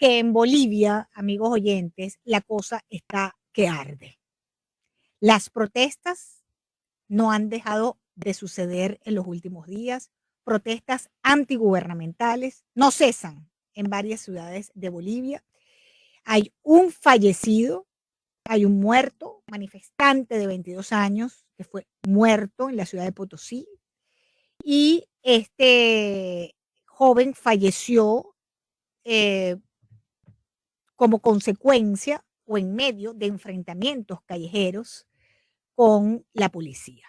que en Bolivia, amigos oyentes, la cosa está que arde. Las protestas no han dejado de suceder en los últimos días. Protestas antigubernamentales no cesan en varias ciudades de Bolivia. Hay un fallecido, hay un muerto, manifestante de 22 años que fue muerto en la ciudad de Potosí. Y este joven falleció como consecuencia o en medio de enfrentamientos callejeros con la policía.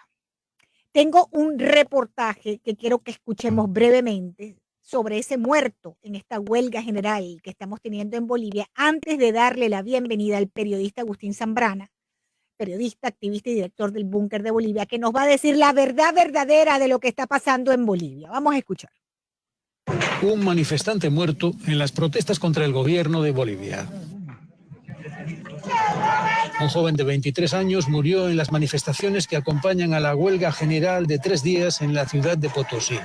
Tengo un reportaje que quiero que escuchemos brevemente sobre ese muerto en esta huelga general que estamos teniendo en Bolivia, antes de darle la bienvenida al periodista Agustín Zambrana, periodista, activista y director del Búnker de Bolivia, que nos va a decir la verdad verdadera de lo que está pasando en Bolivia. Vamos a escuchar. Un manifestante muerto en las protestas contra el gobierno de Bolivia. Un joven de 23 años murió en las manifestaciones que acompañan a la huelga general de 3 días en la ciudad de Potosí.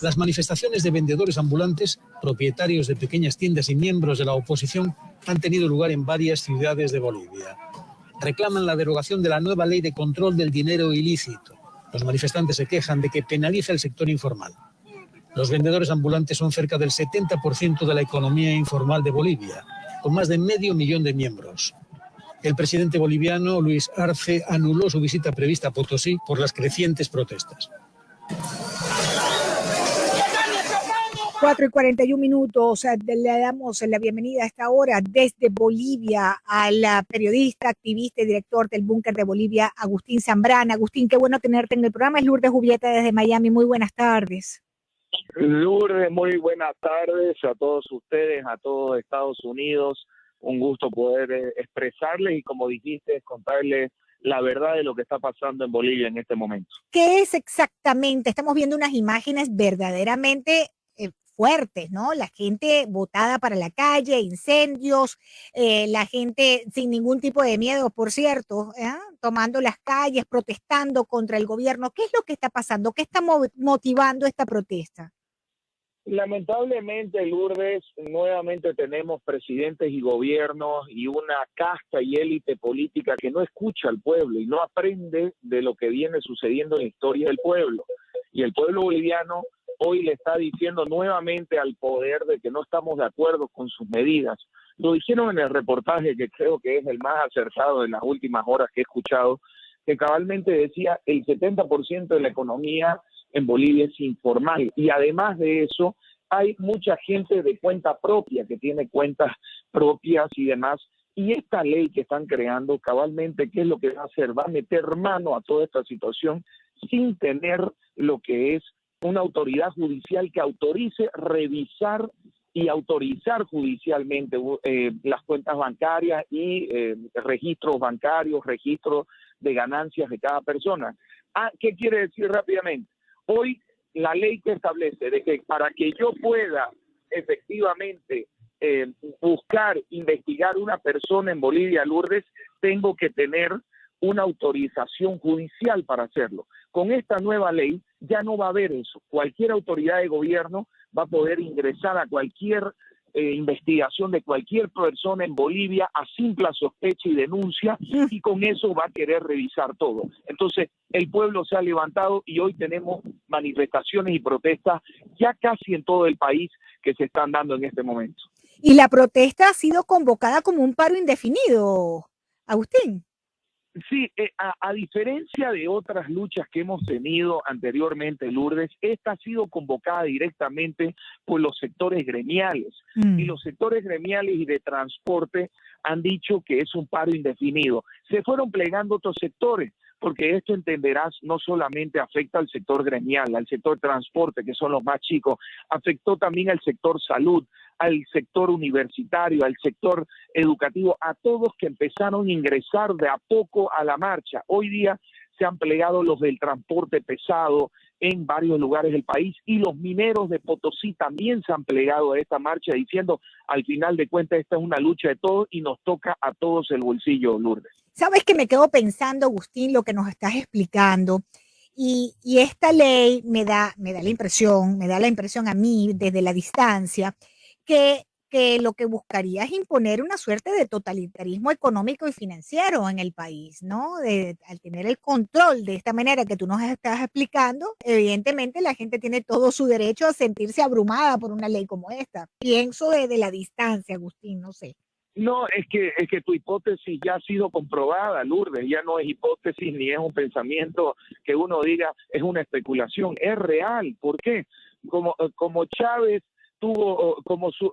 Las manifestaciones de vendedores ambulantes, propietarios de pequeñas tiendas y miembros de la oposición han tenido lugar en varias ciudades de Bolivia. Reclaman la derogación de la nueva ley de control del dinero ilícito. Los manifestantes se quejan de que penaliza el sector informal. Los vendedores ambulantes son cerca del 70% de la economía informal de Bolivia, con más de 500.000 de miembros. El presidente boliviano, Luis Arce, anuló su visita prevista a Potosí por las crecientes protestas. 4:41, le damos la bienvenida a esta hora desde Bolivia a la periodista, activista y director del Búnker de Bolivia, Agustín Zambrana. Agustín, qué bueno tenerte en el programa. Es Lourdes Jubieta desde Miami. Muy buenas tardes. Lourdes, muy buenas tardes a todos ustedes, a todos Estados Unidos. Un gusto poder expresarles y, como dijiste, contarles la verdad de lo que está pasando en Bolivia en este momento. ¿Qué es exactamente? Estamos viendo unas imágenes verdaderamente fuertes, ¿no? La gente botada para la calle, incendios, la gente sin ningún tipo de miedo, por cierto, tomando las calles, protestando contra el gobierno. ¿Qué es lo que está pasando? ¿Qué está motivando esta protesta? Lamentablemente, Lourdes, nuevamente tenemos presidentes y gobiernos y una casta y élite política que no escucha al pueblo y no aprende de lo que viene sucediendo en la historia del pueblo. Y el pueblo boliviano hoy le está diciendo nuevamente al poder de que no estamos de acuerdo con sus medidas. Lo dijeron en el reportaje, que creo que es el más acertado de las últimas horas que he escuchado, que cabalmente decía el 70% de la economía en Bolivia es informal. Y además de eso, hay mucha gente de cuenta propia, que tiene cuentas propias y demás. Y esta ley que están creando, cabalmente, ¿qué es lo que va a hacer? Va a meter mano a toda esta situación sin tener lo que es una autoridad judicial que autorice revisar y autorizar judicialmente las cuentas bancarias y registros bancarios, registros de ganancias de cada persona. ¿Qué quiere decir rápidamente? Hoy la ley que establece de que para que yo pueda efectivamente buscar, investigar una persona en Bolivia, Lourdes, tengo que tener una autorización judicial para hacerlo. Con esta nueva ley ya no va a haber eso. Cualquier autoridad de gobierno va a poder ingresar a cualquier investigación de cualquier persona en Bolivia a simple sospecha y denuncia, y con eso va a querer revisar todo. Entonces, el pueblo se ha levantado y hoy tenemos manifestaciones y protestas ya casi en todo el país que se están dando en este momento. Y la protesta ha sido convocada como un paro indefinido, Agustín. Sí, a diferencia de otras luchas que hemos tenido anteriormente, Lourdes, esta ha sido convocada directamente por los sectores gremiales. Y los sectores gremiales y de transporte han dicho que es un paro indefinido. Se fueron plegando otros sectores, porque esto, entenderás, no solamente afecta al sector gremial, al sector transporte, que son los más chicos, afectó también al sector salud, al sector universitario, al sector educativo, a todos que empezaron a ingresar de a poco a la marcha. Hoy día se han plegado los del transporte pesado en varios lugares del país, y los mineros de Potosí también se han plegado a esta marcha diciendo, al final de cuentas, esta es una lucha de todos y nos toca a todos el bolsillo, Lourdes. ¿Sabes que me quedo pensando, Agustín, lo que nos estás explicando? Y esta ley me da la impresión a mí desde la distancia que lo que buscaría es imponer una suerte de totalitarismo económico y financiero en el país, ¿no? Al tener el control de esta manera que tú nos estás explicando, evidentemente la gente tiene todo su derecho a sentirse abrumada por una ley como esta. Pienso desde la distancia, Agustín, no sé. No, es que tu hipótesis ya ha sido comprobada, Lourdes, ya no es hipótesis ni es un pensamiento que uno diga es una especulación, es real. ¿Por qué? Como Chávez tuvo,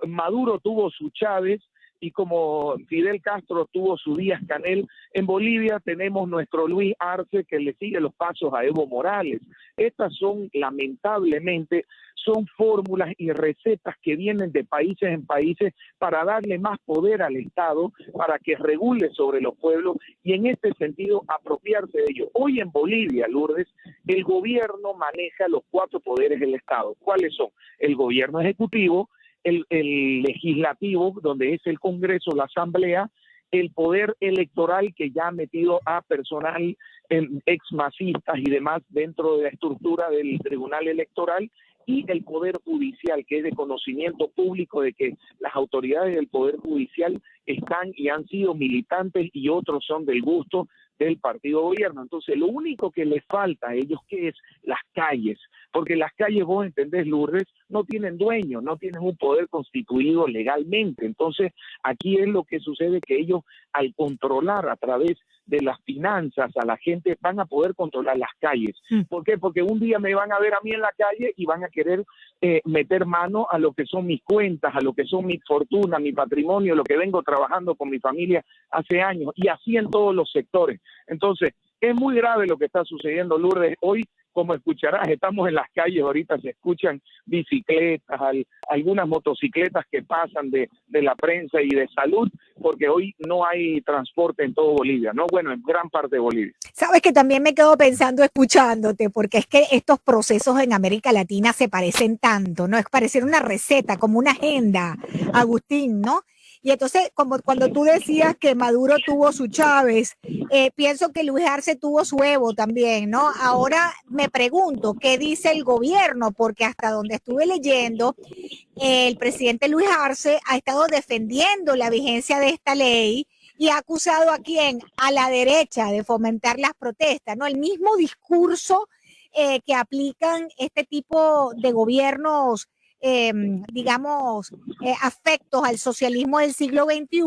Maduro tuvo su Chávez y como Fidel Castro tuvo su Díaz-Canel, en Bolivia tenemos nuestro Luis Arce que le sigue los pasos a Evo Morales. Estas son, lamentablemente, son fórmulas y recetas que vienen de países en países para darle más poder al Estado, para que regule sobre los pueblos y en este sentido apropiarse de ellos. Hoy en Bolivia, Lourdes, el gobierno maneja los 4 poderes del Estado. ¿Cuáles son? El gobierno ejecutivo, el legislativo, donde es el Congreso, la Asamblea, el poder electoral que ya ha metido a personal exmasistas y demás dentro de la estructura del Tribunal Electoral, y el Poder Judicial, que es de conocimiento público de que las autoridades del Poder Judicial están y han sido militantes y otros son del gusto del partido gobierno. Entonces, lo único que les falta a ellos, ¿qué es? Las calles. Porque las calles, vos entendés, Lourdes, no tienen dueño, no tienen un poder constituido legalmente. Entonces, aquí es lo que sucede, que ellos, al controlar a través de las finanzas a la gente, van a poder controlar las calles. ¿Por qué? Porque un día me van a ver a mí en la calle y van a querer meter mano a lo que son mis cuentas, a lo que son mi fortuna, mi patrimonio, lo que vengo trabajando con mi familia hace años, y así en todos los sectores. Entonces, es muy grave lo que está sucediendo, Lourdes. Hoy, como escucharás, estamos en las calles, ahorita se escuchan bicicletas, algunas motocicletas que pasan de la prensa y de salud, porque hoy no hay transporte en todo Bolivia, ¿no? Bueno, en gran parte de Bolivia. Sabes que también me quedo pensando escuchándote, porque es que estos procesos en América Latina se parecen tanto, ¿no? Es parecer una receta, como una agenda, Agustín, ¿no? Y entonces, como cuando tú decías que Maduro tuvo su Chávez, pienso que Luis Arce tuvo su Evo también, ¿no? Ahora me pregunto, ¿qué dice el gobierno? Porque hasta donde estuve leyendo, el presidente Luis Arce ha estado defendiendo la vigencia de esta ley y ha acusado a quién, a la derecha, de fomentar las protestas, ¿no? El mismo discurso que aplican este tipo de gobiernos, digamos, afectos al socialismo del siglo XXI,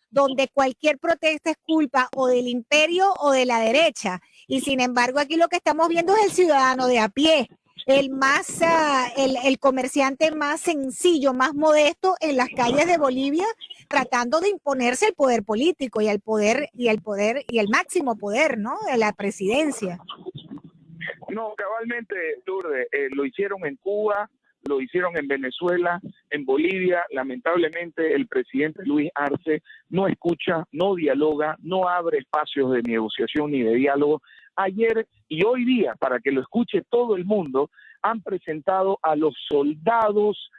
donde cualquier protesta es culpa o del imperio o de la derecha. Y sin embargo, aquí lo que estamos viendo es el ciudadano de a pie, el comerciante más sencillo, más modesto en las calles de Bolivia, tratando de imponerse el poder político y el máximo poder, ¿no? De la presidencia. No, cabalmente, Lourdes, lo hicieron en Cuba, lo hicieron en Venezuela, en Bolivia. Lamentablemente el presidente Luis Arce no escucha, no dialoga, no abre espacios de negociación ni de diálogo. Ayer y hoy día, para que lo escuche todo el mundo, han presentado a los soldados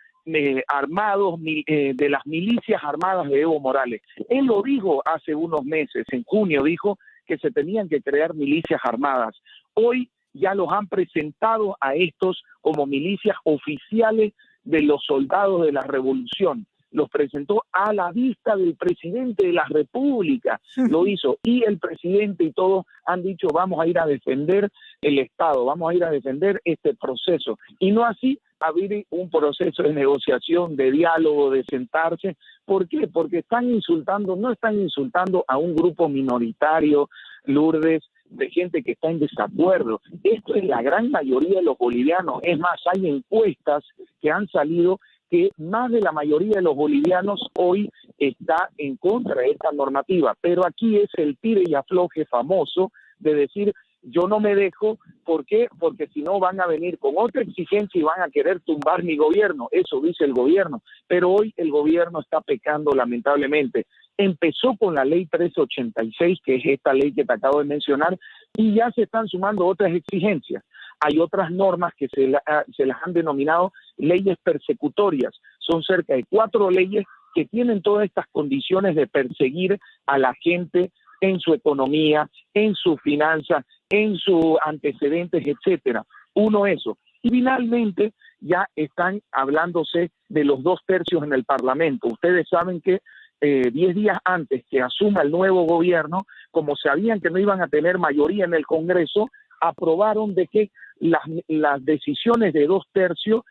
armados de las milicias armadas de Evo Morales. Él lo dijo hace unos meses, en junio dijo que se tenían que crear milicias armadas. Hoy ya los han presentado a estos como milicias oficiales de los soldados de la revolución. Los presentó a la vista del presidente de la República, lo hizo, y el presidente y todos han dicho vamos a ir a defender el Estado, vamos a ir a defender este proceso, y no así abrir un proceso de negociación, de diálogo, de sentarse. ¿Por qué? Porque no están insultando a un grupo minoritario, Lourdes, de gente que está en desacuerdo. Esto es la gran mayoría de los bolivianos. Es más, hay encuestas que han salido que más de la mayoría de los bolivianos hoy está en contra de esta normativa. Pero aquí es el tire y afloje famoso de decir yo no me dejo. ¿Por qué? Porque si no van a venir con otra exigencia y van a querer tumbar mi gobierno. Eso dice el gobierno. Pero hoy el gobierno está pecando lamentablemente. Empezó con la ley 1386, que es esta ley que te acabo de mencionar, y ya se están sumando otras exigencias. Hay otras normas que se las han denominado leyes persecutorias. Son cerca de 4 leyes que tienen todas estas condiciones de perseguir a la gente en su economía, en su finanza, en sus antecedentes, etcétera. Uno, eso. Y finalmente ya están hablándose de los 2/3 en el Parlamento. Ustedes saben que 10 días antes que asuma el nuevo gobierno, como sabían que no iban a tener mayoría en el Congreso, aprobaron de que las decisiones de 2/3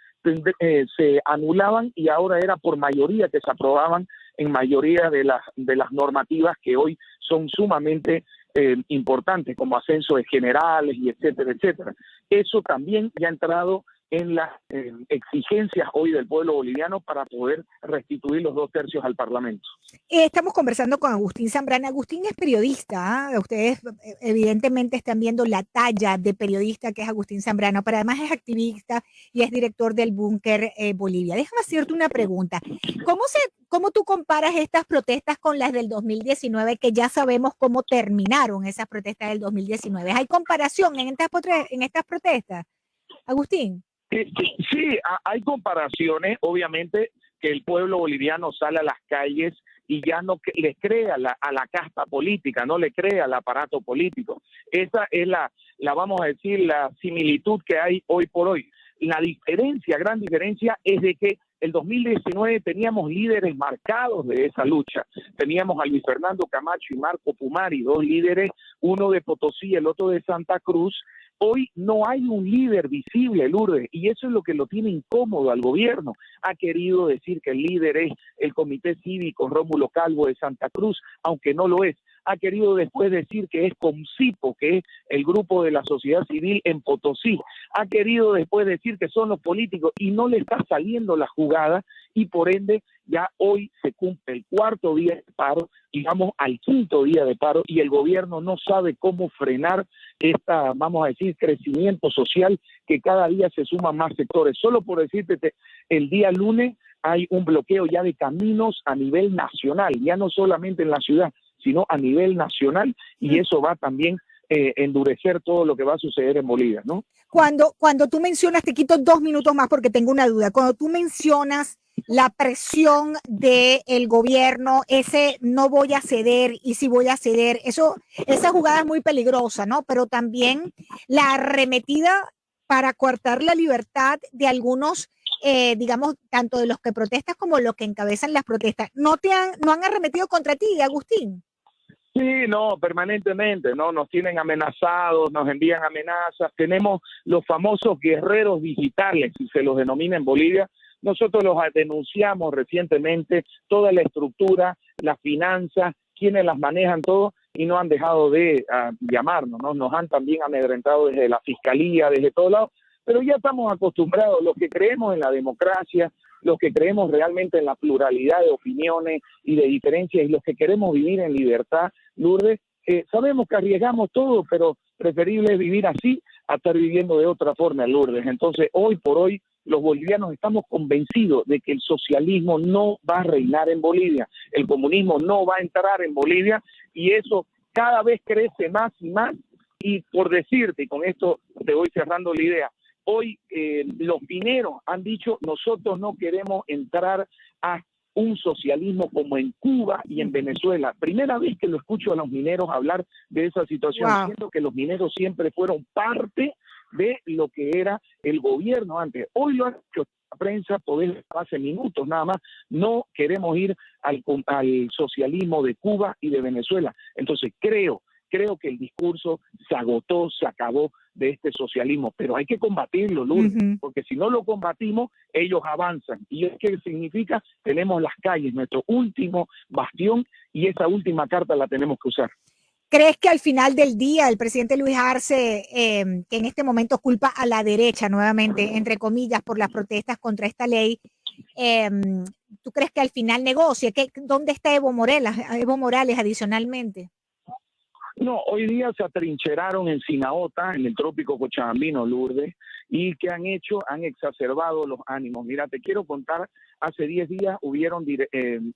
se anulaban y ahora era por mayoría que se aprobaban en mayoría de las normativas que hoy son sumamente importantes, como ascensos de generales y etcétera, etcétera. Eso también ya ha entrado en las exigencias hoy del pueblo boliviano para poder restituir los 2/3 al Parlamento. Estamos conversando con Agustín Zambrana. Agustín es periodista, ¿eh? Ustedes evidentemente están viendo la talla de periodista que es Agustín Zambrana, pero además es activista y es director del Búnker Bolivia. Déjame hacerte una pregunta. ¿Cómo tú comparas estas protestas con las del 2019, que ya sabemos cómo terminaron esas protestas del 2019? ¿Hay comparación en estas protestas, Agustín? Sí, hay comparaciones, obviamente, que el pueblo boliviano sale a las calles y ya no le cree a la casta política, no le cree al aparato político. Esa es vamos a decir, la similitud que hay hoy por hoy. La diferencia, gran diferencia, es de que el 2019 teníamos líderes marcados de esa lucha. Teníamos a Luis Fernando Camacho y Marco Pumari, 2 líderes, uno de Potosí, el otro de Santa Cruz. Hoy no hay un líder visible, Lourdes, y eso es lo que lo tiene incómodo al gobierno. Ha querido decir que el líder es el Comité Cívico Rómulo Calvo de Santa Cruz, aunque no lo es. Ha querido después decir que es COMCIPO, que es el grupo de la sociedad civil en Potosí. Ha querido después decir que son los políticos y no le está saliendo la jugada y por ende ya hoy se cumple el 4º día de paro y vamos al 5º día de paro y el gobierno no sabe cómo frenar vamos a decir, crecimiento social que cada día se suman más sectores. Solo por decirte, el día lunes hay un bloqueo ya de caminos a nivel nacional, ya no solamente en la ciudad, sino a nivel nacional, y eso va también endurecer todo lo que va a suceder en Bolivia, ¿no? Cuando tú mencionas, te quito 2 minutos más porque tengo una duda, cuando tú mencionas la presión del gobierno, ese no voy a ceder y si voy a ceder, esa jugada es muy peligrosa, ¿no? Pero también la arremetida para coartar la libertad de algunos, digamos, tanto de los que protestan como los que encabezan las protestas. ¿No han arremetido contra ti, Agustín? Sí, no, permanentemente, ¿no? Nos tienen amenazados, nos envían amenazas. Tenemos los famosos guerreros digitales, si se los denomina en Bolivia. Nosotros los denunciamos recientemente, toda la estructura, las finanzas, quienes las manejan todo, y no han dejado de llamarnos, ¿no? Nos han también amedrentado desde la fiscalía, desde todos lados, pero ya estamos acostumbrados, los que creemos en la democracia, los que creemos realmente en la pluralidad de opiniones y de diferencias y los que queremos vivir en libertad, Lourdes, sabemos que arriesgamos todo, pero preferible es vivir así a estar viviendo de otra forma, Lourdes. Entonces, hoy por hoy, los bolivianos estamos convencidos de que el socialismo no va a reinar en Bolivia, el comunismo no va a entrar en Bolivia y eso cada vez crece más y más. Y por decirte, y con esto te voy cerrando la idea, hoy los mineros han dicho, nosotros no queremos entrar a un socialismo como en Cuba y en Venezuela. Primera vez que lo escucho a los mineros hablar de esa situación, siendo que los mineros siempre fueron parte de lo que era el gobierno antes. Hoy lo ha hecho la prensa, poder hace minutos nada más, no queremos ir al socialismo de Cuba y de Venezuela. Entonces creo que el discurso se agotó, se acabó de este socialismo, pero hay que combatirlo, Lourdes, porque si no lo combatimos, ellos avanzan. ¿Y qué significa? Tenemos las calles, nuestro último bastión, y esa última carta la tenemos que usar. ¿Crees que al final del día el presidente Luis Arce, que en este momento culpa a la derecha nuevamente, entre comillas, por las protestas contra esta ley, tú crees que al final negocie? ¿Dónde está Evo Morales adicionalmente? No, hoy día se atrincheraron en Sinaota, en el trópico cochabambino, Lourdes, y ¿qué han hecho? Han exacerbado los ánimos. Mira, te quiero contar, hace 10 días hubieron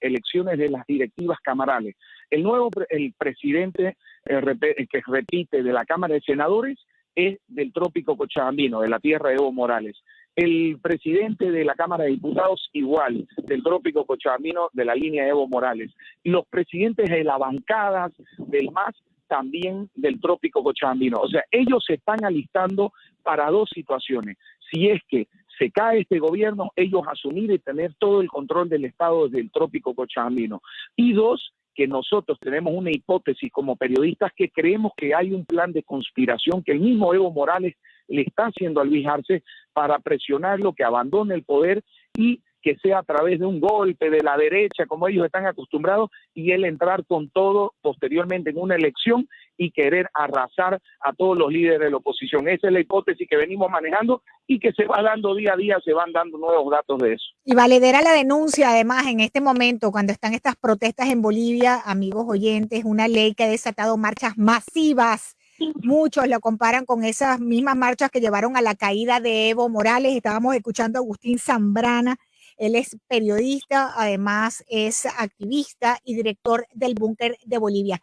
elecciones de las directivas camarales. El presidente que repite de la Cámara de Senadores es del trópico cochabambino, de la tierra de Evo Morales. El presidente de la Cámara de Diputados, igual, del trópico cochabambino, de la línea de Evo Morales. Los presidentes de las bancadas del MAS, también del trópico Cochabambino. O sea, ellos se están alistando para dos situaciones. Si es que se cae este gobierno, ellos asumir y tener todo el control del Estado desde el trópico Cochabambino. Y dos, que nosotros tenemos una hipótesis como periodistas que creemos que hay un plan de conspiración que el mismo Evo Morales le está haciendo a Luis Arce para presionarlo, que abandone el poder y que sea a través de un golpe de la derecha, como ellos están acostumbrados, y él entrar con todo posteriormente en una elección y querer arrasar a todos los líderes de la oposición. Esa es la hipótesis que venimos manejando y que se va dando día a día, se van dando nuevos datos de eso. Y valedera la denuncia, además, en este momento, cuando están estas protestas en Bolivia, amigos oyentes, una ley que ha desatado marchas masivas. Muchos lo comparan con esas mismas marchas que llevaron a la caída de Evo Morales. Estábamos escuchando a Agustín Zambrana. Él es periodista, además es activista y director del Búnker de Bolivia.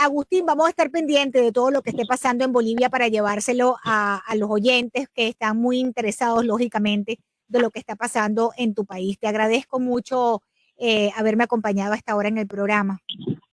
Agustín, vamos a estar pendientes de todo lo que esté pasando en Bolivia para llevárselo a los oyentes que están muy interesados, lógicamente, de lo que está pasando en tu país. Te agradezco mucho haberme acompañado hasta ahora en el programa.